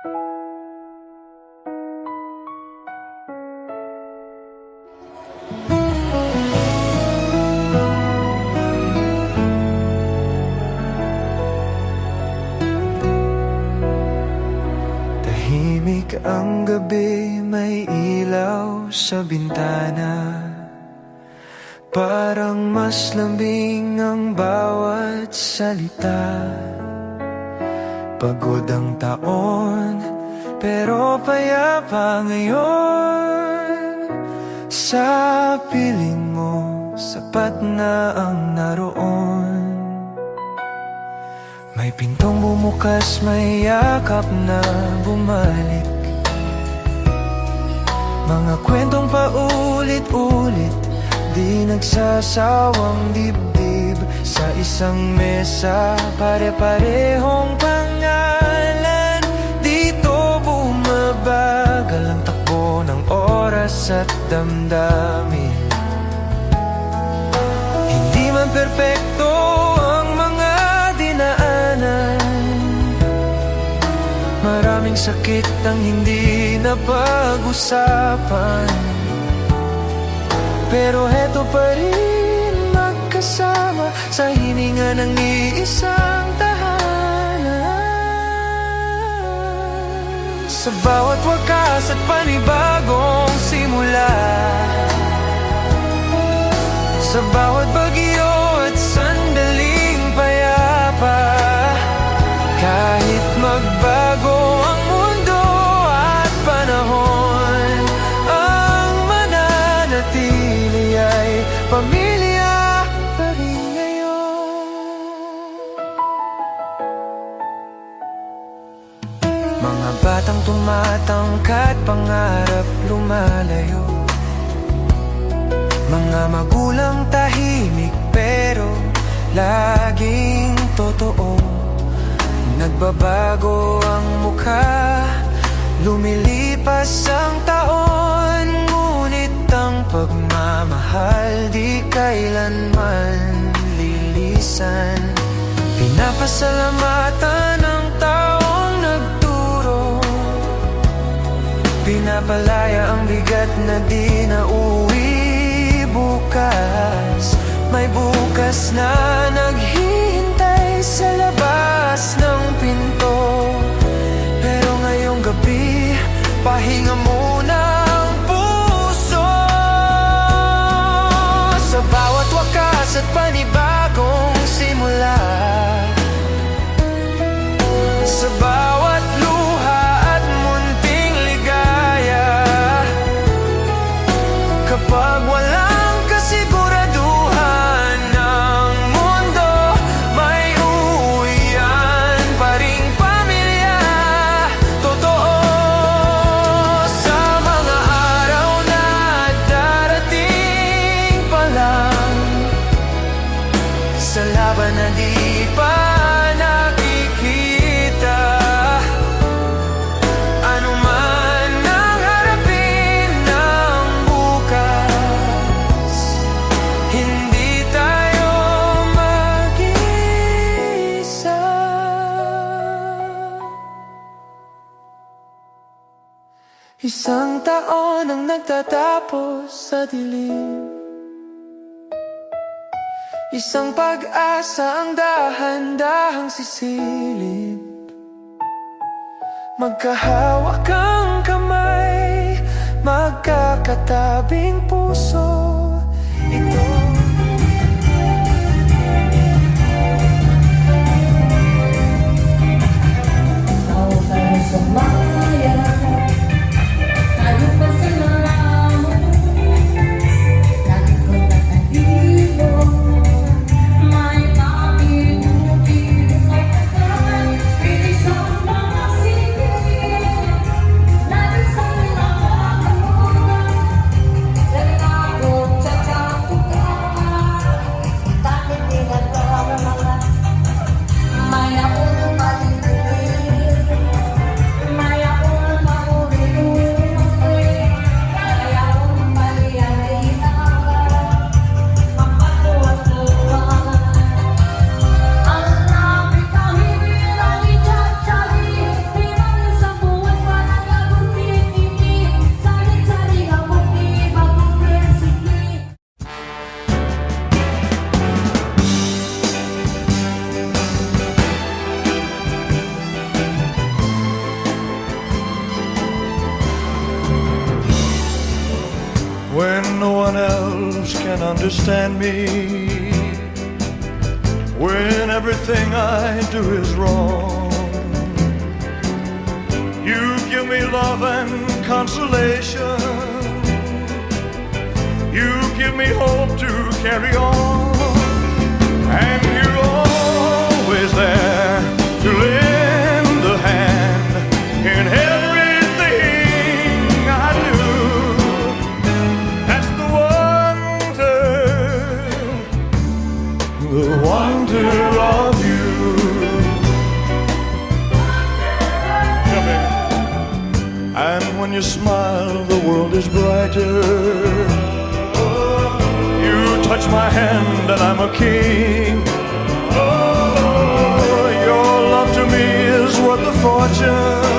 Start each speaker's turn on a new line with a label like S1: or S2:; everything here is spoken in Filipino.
S1: Tahimik ang gabi, may ilaw sa bintana. Parang mas lambing ang bawat salita. Pagod ang taon, pero payapa ngayon. Sa piling mo, sapat na ang naroon. May pintong bumukas, may yakap na bumalik. Mga kwentong paulit-ulit, di nagsasawang dibdib. Sa isang mesa, pare-parehong pangalan. Dito bumabagal ang takbo ng oras at damdamin. Hindi man perpekto ang mga dinaanan. Maraming sakit ang hindi napag-usapan, pero heto pa rin magkasama sa hininga ng iisang tahanan. Sa bawat wakas at panibagong simula, sa bawat bagyo at sandaling payapa, kahit magbago ang mundo at panahon, ang mananatili ay pamilya pa rin ngayon. Mga batang tumatangkat, pangarap lumalayo. Mga magulang tahimik pero laging totoo. Nagbabago ang mukha, lumilipas ang taon, ngunit ang pagmamahal di kailanman lilisan. Pinapasalamatan ang taong nagturo, pinapalaya ang bigat na di nauwi bukas. May bukas na naghihintay sa labas ng pinto, pero ngayong gabi, pahinga muna ang puso. Sa bawat wakas at panibagong simula, sa bawat luha at munting ligaya, kapag walang kasiguraduhan ng mundo, may uwian pa ring pamilya. Totoo sa mga araw na darating pa lang, sa laban na di pa nakikita. Ano man ang harapin ng bukas, hindi tayo mag-iisa. Isang taon ang nagtatapos sa dilim, isang pag-asa ang dahan-dahang sisilip. Magkahawak ang kamay, magkakatabing puso. Ito
S2: Lagi sa mga understand me when everything I do is wrong. You give me love and consolation. You give me hope to carry on. And you're always there to lend a hand in everything I do. That's the wonder of you. Yeah, baby. And when you smile, the world is brighter. You touch my hand and I'm a king. Oh, your love to me is worth a fortune.